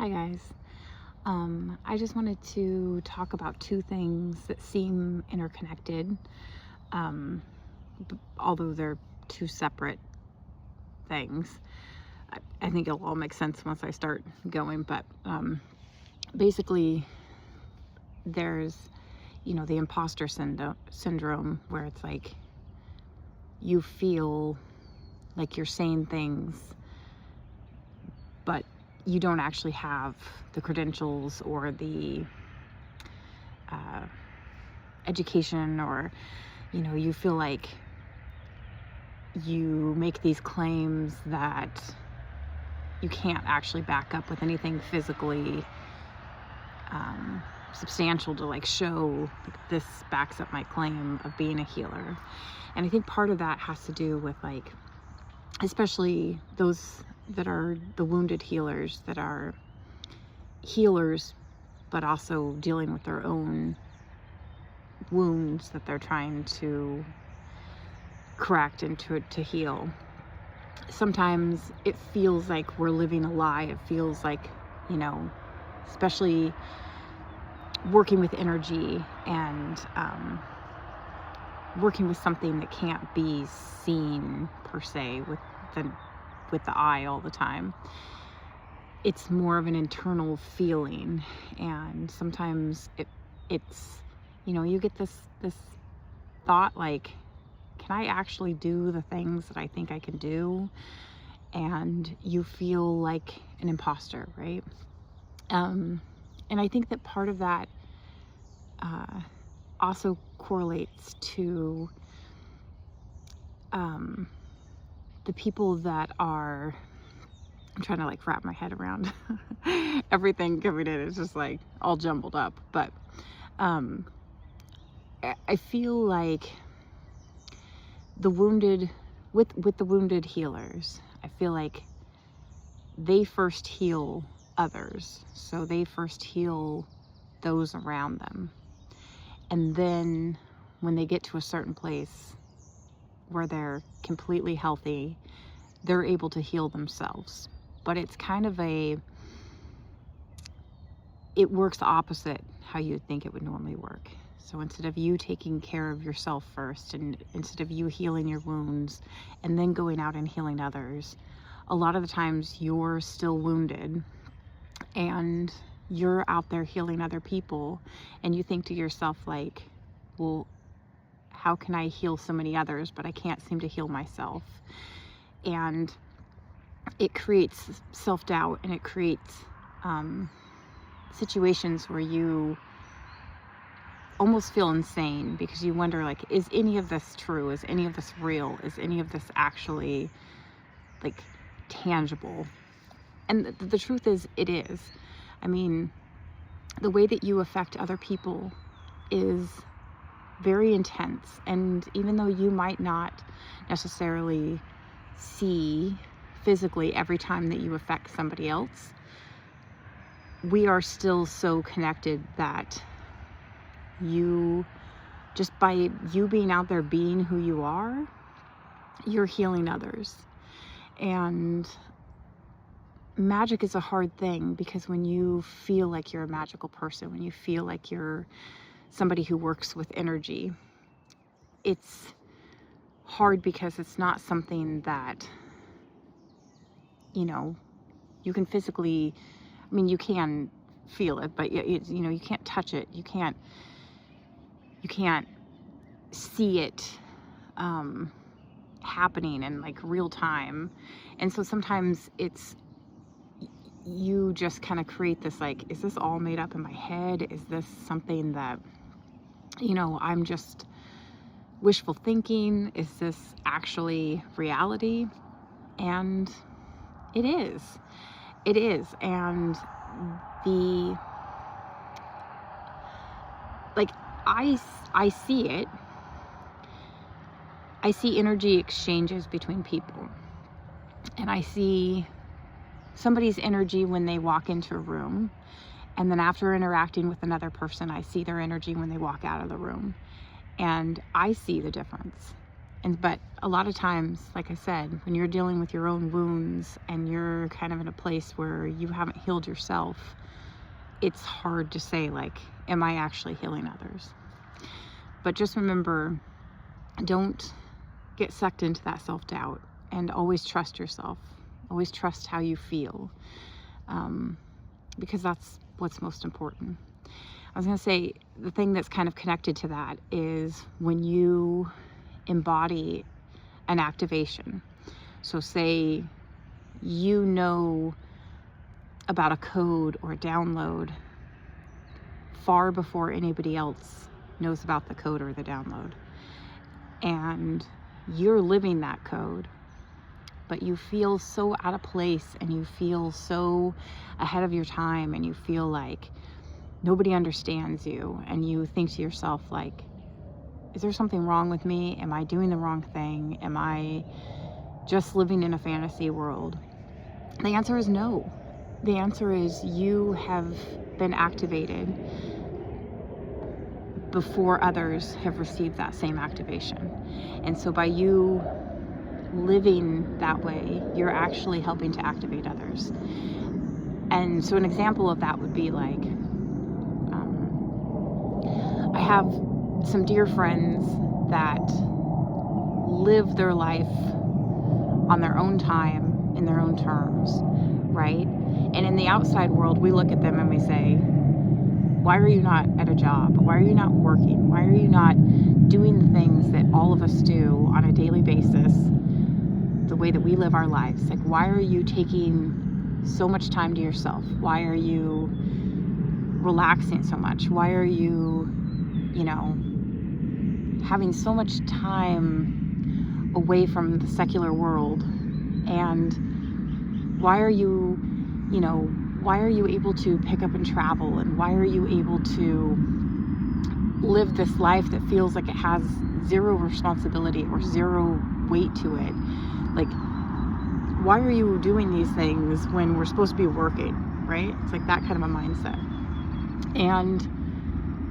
Hi guys. I just wanted to talk about two things that seem interconnected, um, although they're two separate things. I think it'll all make sense once I start going, but basically there's, the imposter syndrome where it's like you feel like you're saying things, but you don't actually have the credentials or the education, or you feel like you make these claims that you can't actually back up with anything physically substantial to show like, this backs up my claim of being a healer. And I think part of that has to do with especially those that are the wounded healers, that are healers but also dealing with their own wounds that they're trying to correct and to heal. Sometimes it feels like we're living a lie. It feels like, especially working with energy and working with something that can't be seen per se with the eye all the time. It's more of an internal feeling, and sometimes it's you get this thought like, can I actually do the things that I think I can do? And you feel like an imposter, right? And I think that part of that also correlates to the people that are, I'm trying to wrap my head around everything coming in. It's just all jumbled up. But I feel like the wounded, with the wounded healers, I feel like they first heal others. So they first heal those around them. And then when they get to a certain place where they're completely healthy, they're able to heal themselves. But it's kind of it works opposite how you'd think it would normally work. So instead of you taking care of yourself first, and instead of you healing your wounds and then going out and healing others, a lot of the times you're still wounded and you're out there healing other people, and you think to yourself well, how can I heal so many others, but I can't seem to heal myself? And it creates self-doubt, and it creates situations where you almost feel insane, because you wonder, is any of this true? Is any of this real? Is any of this actually tangible? And the truth is, it is. I mean, the way that you affect other people is very intense. And even though you might not necessarily see physically every time that you affect somebody else, we are still so connected that you, just by you being out there being who you are, you're healing others. And magic is a hard thing, because when you feel like you're a magical person, when you feel like you're somebody who works with energy, it's hard because it's not something that you can physically, you can feel it, but you can't touch it, you can't see it happening in real time. And so sometimes you just kind of create this is this all made up in my head? Is this something that I'm just wishful thinking? Is this actually reality? And it is. And I see it. I see energy exchanges between people, and I see somebody's energy when they walk into a room, and then after interacting with another person, I see their energy when they walk out of the room, and I see the difference. But a lot of times, like I said, when you're dealing with your own wounds and you're kind of in a place where you haven't healed yourself, it's hard to say, like, am I actually healing others? But just remember, don't get sucked into that self-doubt, and always trust yourself. Always trust how you feel, because that's what's most important. I was going to say, the thing that's kind of connected to that is when you embody an activation. So say you know about a code or a download far before anybody else knows about the code or the download, and you're living that code, but you feel so out of place and you feel so ahead of your time and you feel like nobody understands you, and you think to yourself, like, is there something wrong with me? Am I doing the wrong thing? Am I just living in a fantasy world? The answer is no. The answer is you have been activated before others have received that same activation. And so by you living that way, you're actually helping to activate others. And so an example of that would be like, I have some dear friends that live their life on their own time, in their own terms, right? And in the outside world, we look at them and we say, why are you not at a job? Why are you not working? Why are you not doing the things that all of us do on a daily basis, the way that we live our lives? Like, why are you taking so much time to yourself? Why are you relaxing so much? Why are you, having so much time away from the secular world? And why are you able to pick up and travel? And why are you able to live this life that feels like it has zero responsibility or zero weight to it? Like, why are you doing these things when we're supposed to be working, right? It's like that kind of a mindset.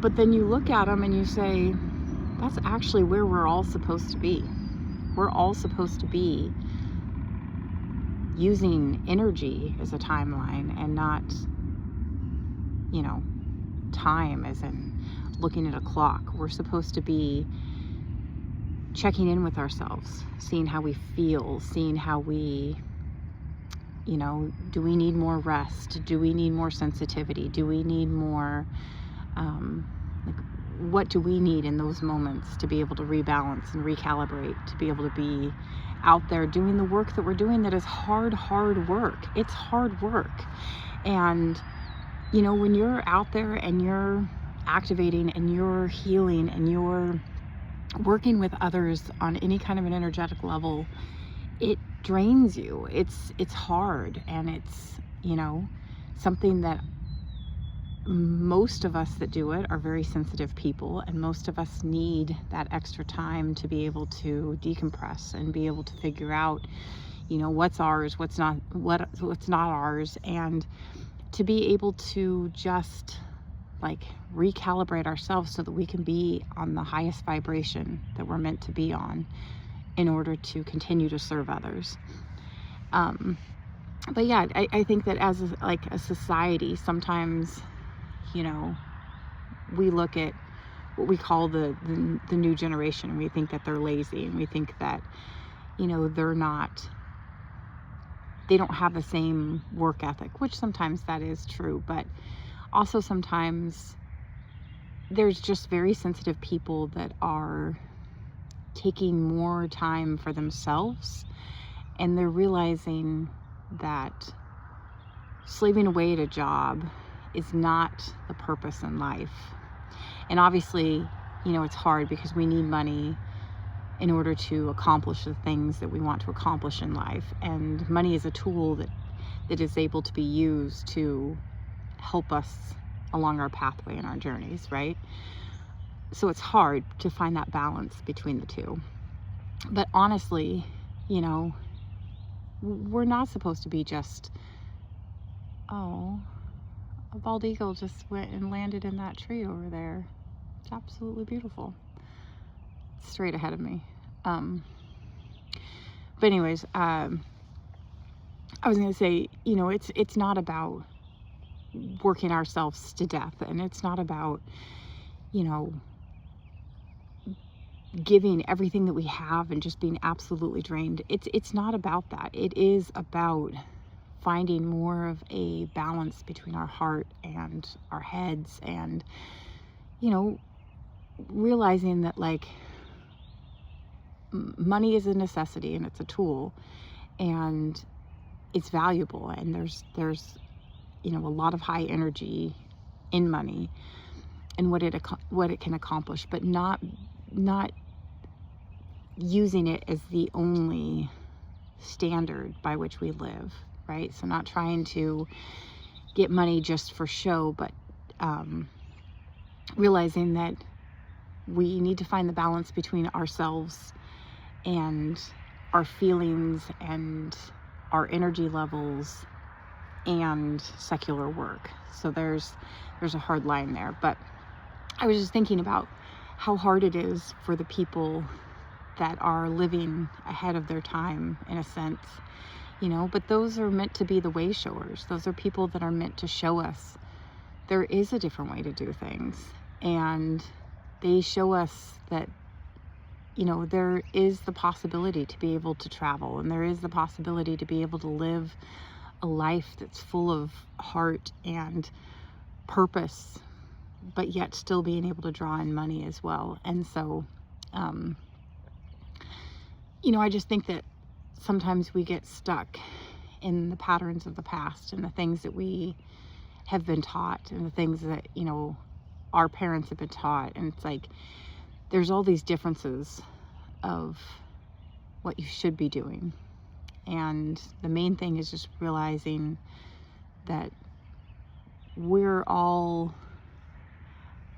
But then you look at them and you say, that's actually where we're all supposed to be. We're all supposed to be using energy as a timeline, and not, time as in looking at a clock. We're supposed to be checking in with ourselves, seeing how we feel, seeing how we, do we need more rest? Do we need more sensitivity? Do we need more, what do we need in those moments to be able to rebalance and recalibrate, to be able to be out there doing the work that we're doing, that is hard work. It's hard work. And, when you're out there and you're activating and you're healing and you're working with others on any kind of an energetic level, it drains you. It's hard, and it's, something that most of us that do it are very sensitive people, and most of us need that extra time to be able to decompress and be able to figure out, what's ours, what's not ours, and to be able to just like recalibrate ourselves so that we can be on the highest vibration that we're meant to be on in order to continue to serve others. But yeah, I think that as a society, sometimes, we look at what we call the new generation, and we think that they're lazy, and we think that, they don't have the same work ethic, which sometimes that is true, but also sometimes there's just very sensitive people that are taking more time for themselves, and they're realizing that slaving away at a job is not the purpose in life. And obviously, it's hard because we need money in order to accomplish the things that we want to accomplish in life. And money is a tool that is able to be used to help us along our pathway and our journeys, right? So it's hard to find that balance between the two. But honestly, we're not supposed to be just, oh, a bald eagle just went and landed in that tree over there. It's absolutely beautiful. Straight ahead of me. But anyways, I was going to say, you know, it's not about working ourselves to death, and it's not about, you know, giving everything that we have and just being absolutely drained. It's not about that. It is about finding more of a balance between our heart and our heads, and, you know, realizing that, like, money is a necessity and it's a tool and it's valuable, and there's you know, a lot of high energy in money and what it can accomplish, but not using it as the only standard by which we live, right? So not trying to get money just for show, but realizing that we need to find the balance between ourselves and our feelings and our energy levels and secular work. So there's a hard line there. But I was just thinking about how hard it is for the people that are living ahead of their time, in a sense, you know, but those are meant to be the way showers. Those are people that are meant to show us there is a different way to do things, and they show us that, you know, there is the possibility to be able to travel, and there is the possibility to be able to live a life that's full of heart and purpose, but yet still being able to draw in money as well. And so, you know, I just think that sometimes we get stuck in the patterns of the past and the things that we have been taught and the things that, you know, our parents have been taught. And it's like, there's all these differences of what you should be doing. And the main thing is just realizing that we're all,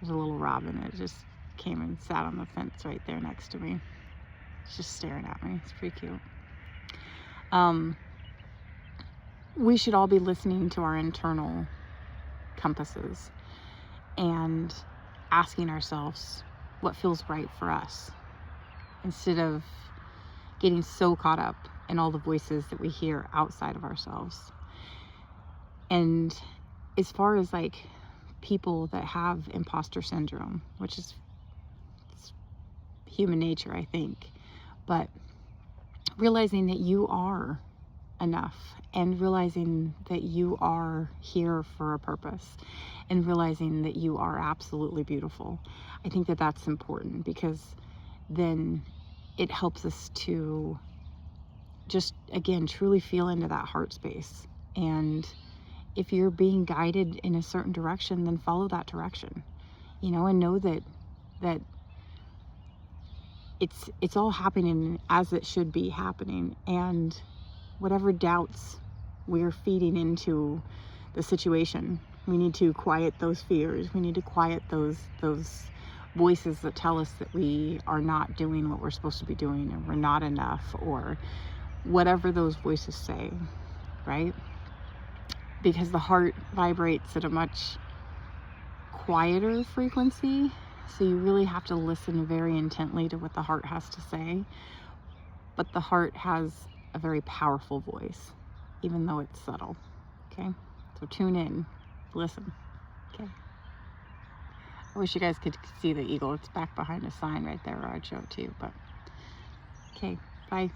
there's a little robin that just came and sat on the fence right there next to me. It's just staring at me. It's pretty cute. We should all be listening to our internal compasses and asking ourselves what feels right for us, instead of getting so caught up in all the voices that we hear outside of ourselves. And as far as like people that have imposter syndrome, which is human nature, I think, but realizing that you are enough, and realizing that you are here for a purpose, and realizing that you are absolutely beautiful. I think that that's important, because then it helps us to just, again, truly feel into that heart space. And if you're being guided in a certain direction, then follow that direction, you know, and know that it's all happening as it should be happening. And whatever doubts we're feeding into the situation, we need to quiet those fears. We need to quiet those voices that tell us that we are not doing what we're supposed to be doing, and we're not enough, or whatever those voices say, right? Because the heart vibrates at a much quieter frequency, so you really have to listen very intently to what the heart has to say. But the heart has a very powerful voice, even though it's subtle. Okay, so tune in, listen. Okay, I wish you guys could see the eagle. It's back behind a sign right there, or I'd show it to you. But okay, bye.